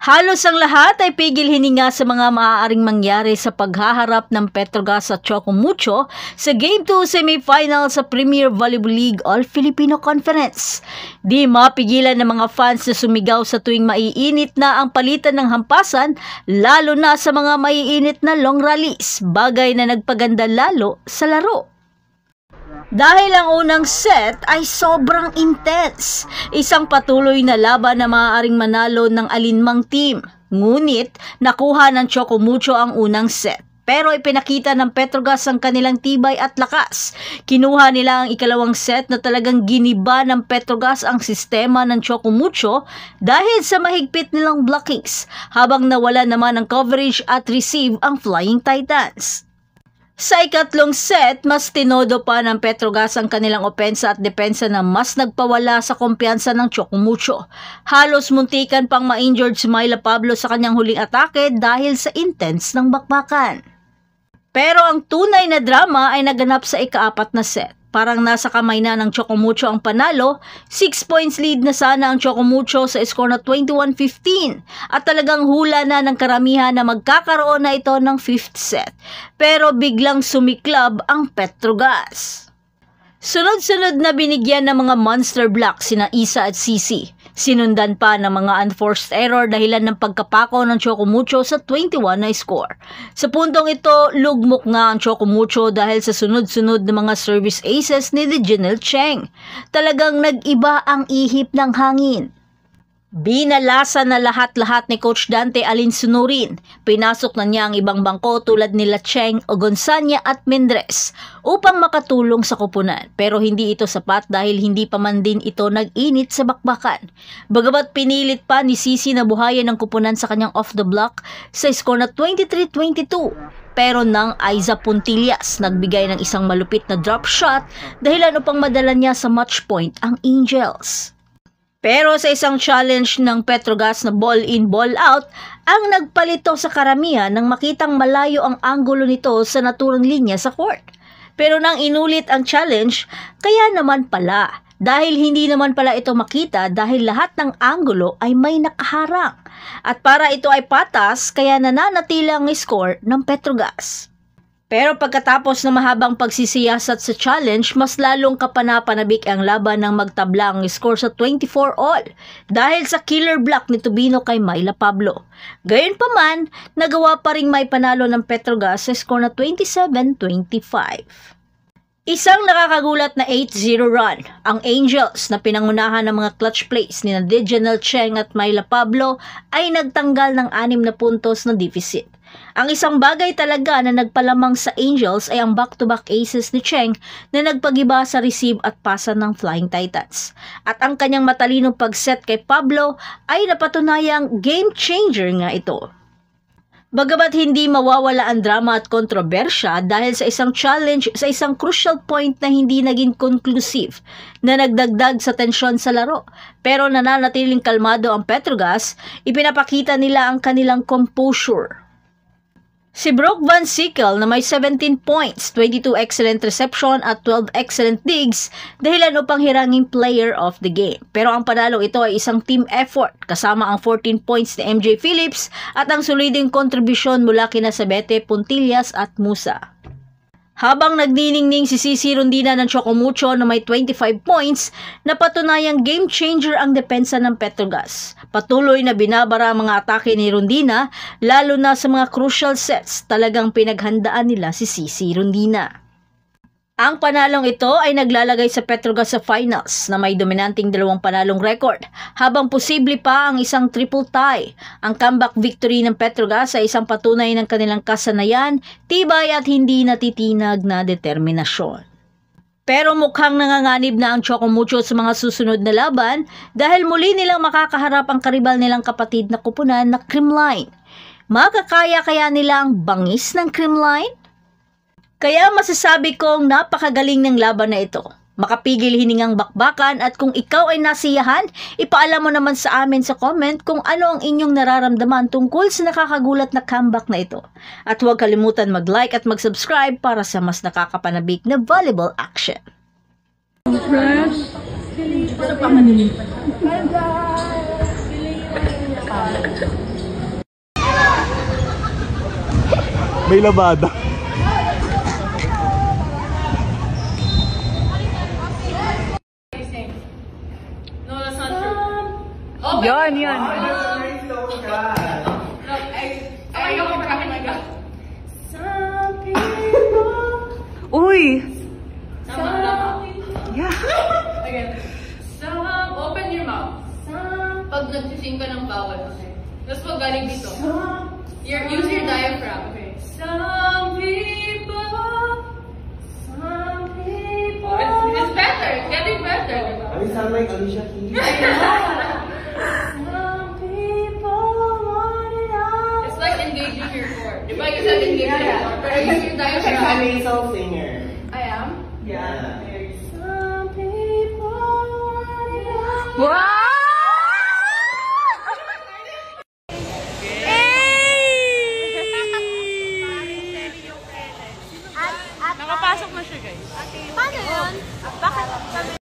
Halos ang lahat ay pigil hininga sa mga maaaring mangyari sa paghaharap ng Petrogas at Chocomucho sa Game 2 semifinal sa Premier Volleyball League All-Filipino Conference. Di mapigilan ng mga fans na sumigaw sa tuwing maiinit na ang palitan ng hampasan, lalo na sa mga maiinit na long rallies, bagay na nagpaganda lalo sa laro. Dahil ang unang set ay sobrang intense, isang patuloy na laban na maaaring manalo ng alinmang team. Ngunit nakuha ng Chocomucho ang unang set. Pero ipinakita ng Petrogas ang kanilang tibay at lakas. Kinuha nila ang ikalawang set na talagang giniba ng Petrogas ang sistema ng Chocomucho dahil sa mahigpit nilang blockings, habang nawala naman ang coverage at receive ang Flying Titans. Sa ikatlong set, mas tinodo pa ng Petrogas ang kanilang opensa at depensa na mas nagpawala sa kumpiyansa ng Chocomucho. Halos muntikan pang ma-injured si Myla Pablo sa kanyang huling atake dahil sa intense ng bakbakan. Pero ang tunay na drama ay naganap sa ikaapat na set. Parang nasa kamay na ng Chocomucho ang panalo, 6 points lead na sana ang Chocomucho sa score na 21-15 at talagang hula na ng karamihan na magkakaroon na ito ng 5th set. Pero biglang sumiklab ang Petrogas. Sunod-sunod na binigyan ng mga monster blocks sina Isa at Sisi. Sinundan pa ng mga unforced error dahilan ng pagkapako ng Chocomucho sa 21 na score. Sa puntong ito, lugmok nga ang Chocomucho dahil sa sunod-sunod na mga service aces ni Janelle Cheng. Talagang nag-iba ang ihip ng hangin. Binalasa na lahat-lahat ni Coach Dante Alinsunurin. Pinasok na niya ang ibang bangko tulad nila Cheng, Ogonzania at Mendres upang makatulong sa koponan. Pero hindi ito sapat dahil hindi pa man din ito nag-init sa bakbakan. Bagamat pinilit pa ni Sisi na buhayan ng koponan sa kanyang off the block sa score na 23-22. Pero nang Aiza Puntillas nagbigay ng isang malupit na drop shot dahilan upang madala niya sa match point ang Angels. Pero sa isang challenge ng Petrogas na ball in, ball out, ang nagpalito sa karamihan nang makitang malayo ang anggulo nito sa naturang linya sa court. Pero nang inulit ang challenge, kaya naman pala, dahil hindi naman pala ito makita dahil lahat ng anggulo ay may nakaharang. At para ito ay patas, kaya nananatili ang score ng Petrogas. Pero pagkatapos ng mahabang pagsisiyasat sa challenge, mas lalong kapanapanabik ang laban ng magtabla ang score sa 24 all dahil sa killer block ni Tubino kay Myla Pablo. Gayunpaman, nagawa pa ring may panalo ng Petrogas sa score na 27-25. Isang nakakagulat na 8-0 run. Ang Angels na pinangunahan ng mga clutch plays ni Janelle Cheng at Myla Pablo ay nagtanggal ng 6 na puntos na deficit. Ang isang bagay talaga na nagpalamang sa Angels ay ang back-to-back aces ni Cheng na nagpagiba sa receive at pasa ng Flying Titans. At ang kanyang matalinong pag-set kay Pablo ay napatunayang game changer nga ito. Bagamat hindi mawawala ang drama at kontrobersya dahil sa isang challenge sa isang crucial point na hindi naging conclusive na nagdagdag sa tensyon sa laro. Pero nananatiling kalmado ang Petrogas, ipinapakita nila ang kanilang composure. Si Brooke Van Sickle na may 17 points, 22 excellent reception at 12 excellent digs dahilan upang hiranging player of the game. Pero ang panalo ito ay isang team effort kasama ang 14 points ni MJ Phillips at ang soliding kontribusyon mula kina Sabete, Puntillas at Musa. Habang nagniningning si Sisi Rondina ng Chocomucho na may 25 points, napatunayang game changer ang depensa ng Petrogas. Patuloy na binabara ang mga atake ni Rondina, lalo na sa mga crucial sets, talagang pinaghandaan nila si Sisi Rondina. Ang panalong ito ay naglalagay sa Petrogas sa finals na may dominanting 2 panalong record, habang posible pa ang isang triple tie. Ang comeback victory ng Petrogas ay isang patunay ng kanilang kasanayan, tibay at hindi natitinag na determinasyon. Pero mukhang nanganganib na ang Chocomucho sa mga susunod na laban dahil muli nilang makakaharap ang karibal nilang kapatid na koponan na Creamline. Makakaya kaya nila ang bangis ng Creamline? Kaya masasabi kong napakagaling ng laban na ito. Makapigil hiningang bakbakan at kung ikaw ay nasiyahan, ipaalam mo naman sa amin sa comment kung ano ang inyong nararamdaman tungkol sa nakakagulat na comeback na ito. At huwag kalimutan mag-like at mag-subscribe para sa mas nakakapanabik na volleyball action. Fresh. May labada. No, that's not true. Oh, Yan. I don't remember my God. Some people. Uy! Tama. Yeah. Again. Open your mouth. Pag nagsising ka ng bawal. Tapos pag galing dito. Use your diaphragm. Okay. Some people. It's better. It's getting better. I sound like Alicia Keys. Some people want it all. It's like engaging your core. Di ba you said engaging your core? Pero use your diaphragm. I'm a soul singer. I am? Yeah. Some people want it all. Wow! Nakapasok na siya.